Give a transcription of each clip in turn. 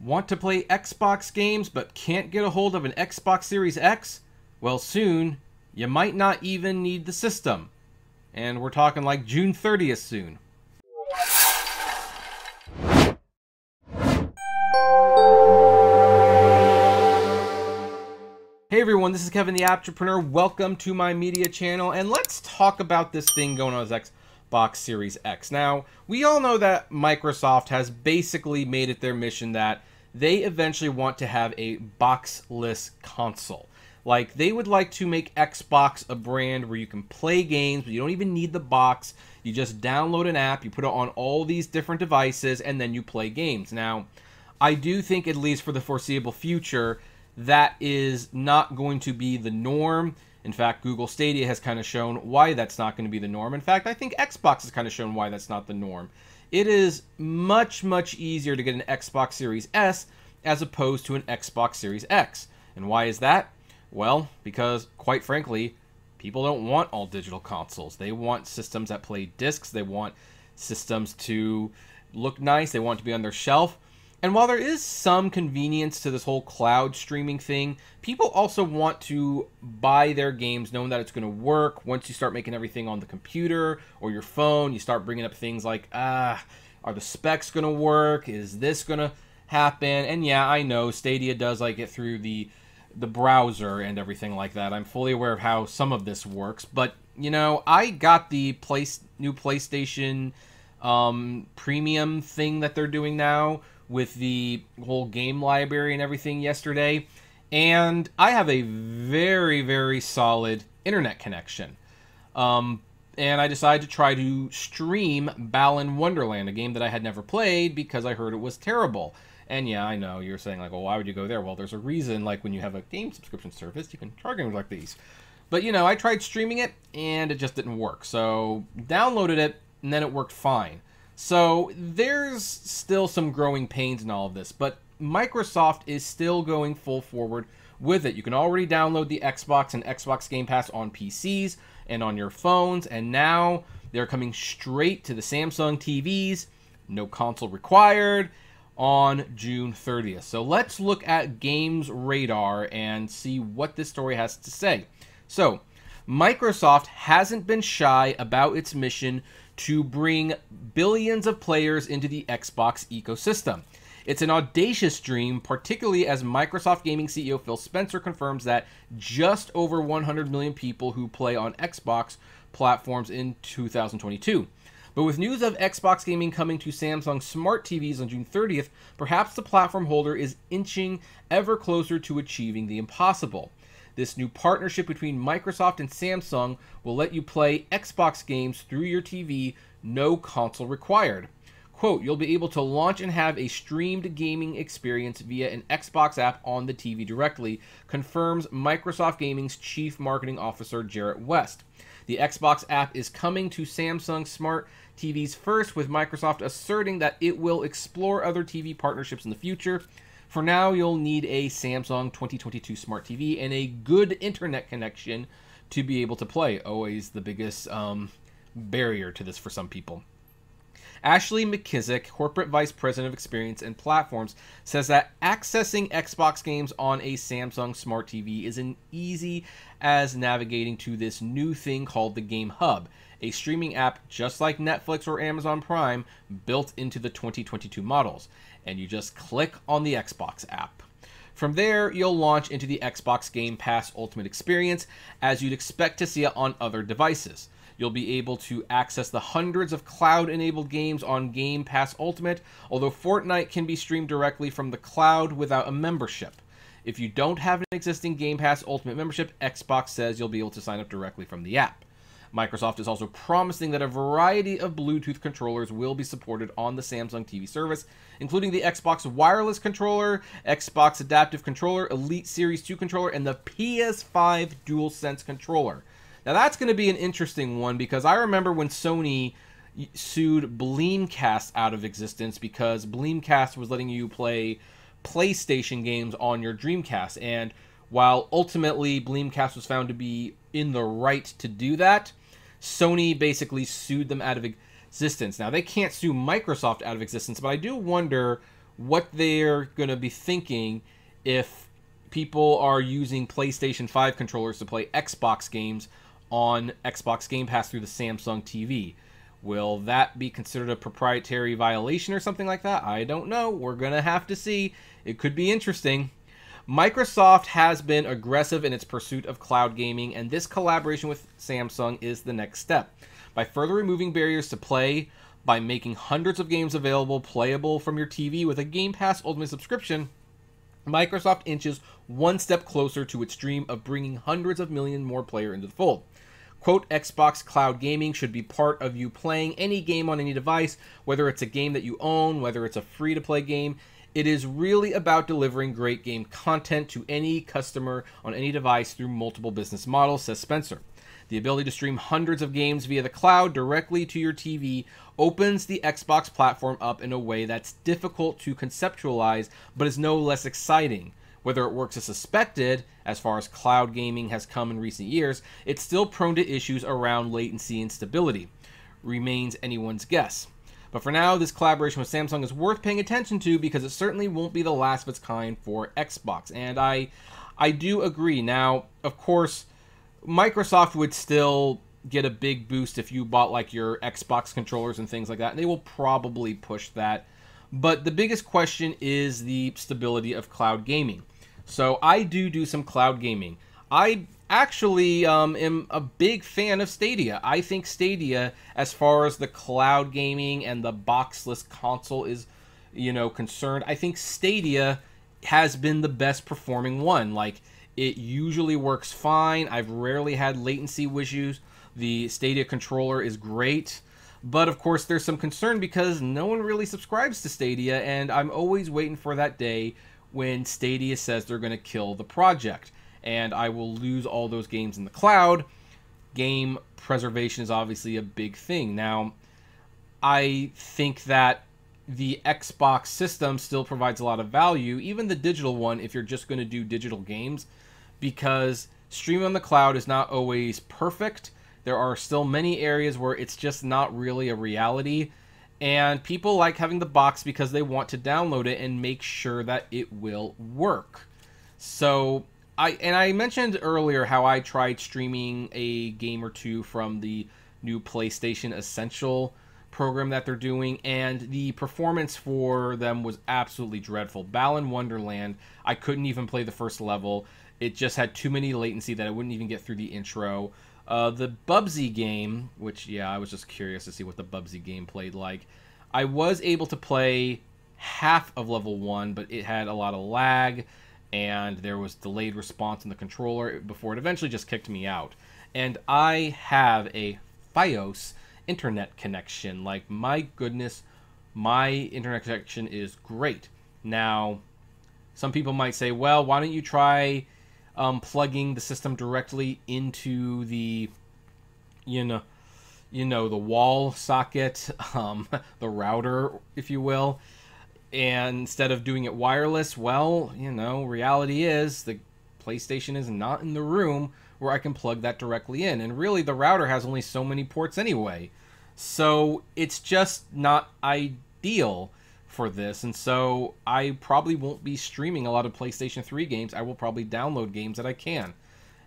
Want to play Xbox games but can't get a hold of an Xbox Series X? Well, soon, you might not even need the system. And we're talking like June 30th soon. Hey everyone, this is Kevin the Apptrepreneur. Welcome to my media channel, and let's talk about this thing going on with Xbox Series X. Now, we all know that Microsoft has basically made it their mission that they eventually want to have a boxless console. Like, they would like to make Xbox a brand where you can play games, but you don't even need the box. You just download an app, you put it on all these different devices, and then you play games. Now, I do think, at least for the foreseeable future, that is not going to be the norm. In fact, Google Stadia has kind of shown why that's not going to be the norm. In fact, I think Xbox has kind of shown why that's not the norm. It is much, much easier to get an Xbox Series S as opposed to an Xbox Series X. And why is that? Well, because, quite frankly, people don't want all digital consoles. They want systems that play discs. They want systems to look nice. They want to be on their shelf. And while there is some convenience to this whole cloud streaming thing, people also want to buy their games knowing that it's going to work. Once you start making everything on the computer or your phone, you start bringing up things like, are the specs going to work? Is this going to happen? And yeah, I know Stadia does like it through the browser and everything like that. I'm fully aware of how some of this works. But, you know, I got the new PlayStation premium thing that they're doing now with the whole game library and everything yesterday, and I have a very, very solid internet connection. And I decided to try to stream Balan Wonderland, a game that I had never played because I heard it was terrible. And yeah, I know, you're saying like, well, why would you go there? Well, there's a reason, like when you have a game subscription service, you can try games like these. But, you know, I tried streaming it, and it just didn't work. So, downloaded it, and then it worked fine. So there's still some growing pains in all of this, but Microsoft is still going full forward with it. You can already download the Xbox and Xbox Game Pass on PCs and on your phones, and now they're coming straight to the Samsung TVs, no console required, on June 30th. So let's look at Games Radar and see what this story has to say. So, Microsoft hasn't been shy about its mission to bring billions of players into the Xbox ecosystem. It's an audacious dream, particularly as Microsoft Gaming CEO Phil Spencer confirms that just over 100 million people who play on Xbox platforms in 2022. But with news of Xbox Gaming coming to Samsung Smart TVs on June 30th, perhaps the platform holder is inching ever closer to achieving the impossible. This new partnership between Microsoft and Samsung will let you play Xbox games through your TV, no console required. Quote, you'll be able to launch and have a streamed gaming experience via an Xbox app on the TV directly, confirms Microsoft Gaming's Chief Marketing Officer Jarrett West. The Xbox app is coming to Samsung Smart TVs first, with Microsoft asserting that it will explore other TV partnerships in the future. For now, you'll need a Samsung 2022 Smart TV and a good internet connection to be able to play. Always the biggest barrier to this for some people. Ashley McKissick, Corporate Vice President of Experience and Platforms, says that accessing Xbox games on a Samsung Smart TV is as easy as navigating to this new thing called the Game Hub, a streaming app just like Netflix or Amazon Prime built into the 2022 models. And you just click on the Xbox app. From there, you'll launch into the Xbox Game Pass Ultimate experience as you'd expect to see it on other devices. You'll be able to access the hundreds of cloud-enabled games on Game Pass Ultimate, although Fortnite can be streamed directly from the cloud without a membership. If you don't have an existing Game Pass Ultimate membership, Xbox says you'll be able to sign up directly from the app. Microsoft is also promising that a variety of Bluetooth controllers will be supported on the Samsung TV service, including the Xbox Wireless Controller, Xbox Adaptive Controller, Elite Series 2 controller, and the PS5 DualSense controller. Now that's going to be an interesting one, because I remember when Sony sued Bleemcast out of existence because Bleemcast was letting you play PlayStation games on your Dreamcast, and while ultimately Bleemcast was found to be in the right to do that, Sony basically sued them out of existence. Now, they can't sue Microsoft out of existence, but I do wonder what they're going to be thinking if people are using PlayStation 5 controllers to play Xbox games on Xbox Game Pass through the Samsung TV. Will that be considered a proprietary violation or something like that? I don't know. We're going to have to see. It could be interesting. Microsoft has been aggressive in its pursuit of cloud gaming, and this collaboration with Samsung is the next step. By further removing barriers to play, by making hundreds of games available, playable from your TV with a Game Pass Ultimate subscription, Microsoft inches one step closer to its dream of bringing hundreds of millions more players into the fold. Quote, Xbox Cloud Gaming should be part of you playing any game on any device, whether it's a game that you own, whether it's a free-to-play game. It is really about delivering great game content to any customer on any device through multiple business models, says Spencer. The ability to stream hundreds of games via the cloud directly to your TV opens the Xbox platform up in a way that's difficult to conceptualize, but is no less exciting. Whether it works as suspected, as far as cloud gaming has come in recent years, it's still prone to issues around latency and stability. Remains anyone's guess. But for now, this collaboration with Samsung is worth paying attention to because it certainly won't be the last of its kind for Xbox. And I do agree. Now, of course, Microsoft would still get a big boost if you bought like your Xbox controllers and things like that, and they will probably push that. But the biggest question is the stability of cloud gaming. So I do some cloud gaming. I actually am a big fan of Stadia. I think Stadia, as far as the cloud gaming and the boxless console is, concerned, I think Stadia has been the best performing one. Like, it usually works fine. I've rarely had latency issues. The Stadia controller is great. But of course, there's some concern because no one really subscribes to Stadia, and I'm always waiting for that day when Stadia says they're going to kill the project, and I will lose all those games in the cloud. Game preservation is obviously a big thing. Now, I think that the Xbox system still provides a lot of value, even the digital one, if you're just going to do digital games, because streaming on the cloud is not always perfect. There are still many areas where it's just not really a reality, and people like having the box because they want to download it and make sure that it will work. So, I mentioned earlier how I tried streaming a game or two from the new PlayStation Essential program that they're doing, and the performance for them was absolutely dreadful. Balan Wonderland, I couldn't even play the first level. It just had too many latency that I wouldn't even get through the intro. The Bubsy game, which, yeah, I was just curious to see what the Bubsy game played like. I was able to play half of level 1, but it had a lot of lag, and there was delayed response in the controller before it eventually just kicked me out. And I have a Fios internet connection. Like, my goodness, my internet connection is great. Now, some people might say, well, why don't you try plugging the system directly into the, the wall socket, the router, if you will, and instead of doing it wireless? Well, reality is the PlayStation is not in the room where I can plug that directly in, and really the router has only so many ports anyway, so it's just not ideal for this. And so I probably won't be streaming a lot of PlayStation 3 games. I will probably download games that I can.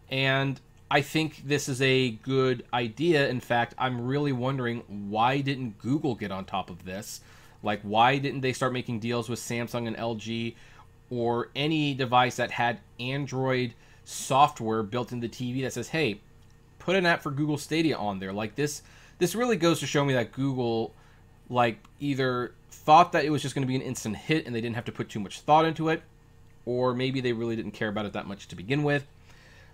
And I think this is a good idea. In fact, I'm really wondering, why didn't Google get on top of this? Like, why didn't they start making deals with Samsung and LG or any device that had Android software built into the TV that says, hey, put an app for Google Stadia on there? Like, this really goes to show me that Google, like, either thought that it was just going to be an instant hit and they didn't have to put too much thought into it, or maybe they really didn't care about it that much to begin with.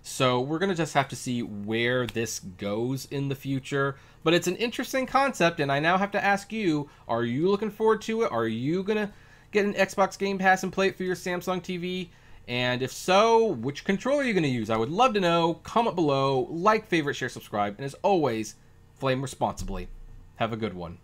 So we're going to just have to see where this goes in the future. But it's an interesting concept, and I now have to ask you, are you looking forward to it? Are you going to get an Xbox Game Pass and play it for your Samsung TV? And if so, which controller are you going to use? I would love to know. Comment below, like, favorite, share, subscribe, and as always, flame responsibly. Have a good one.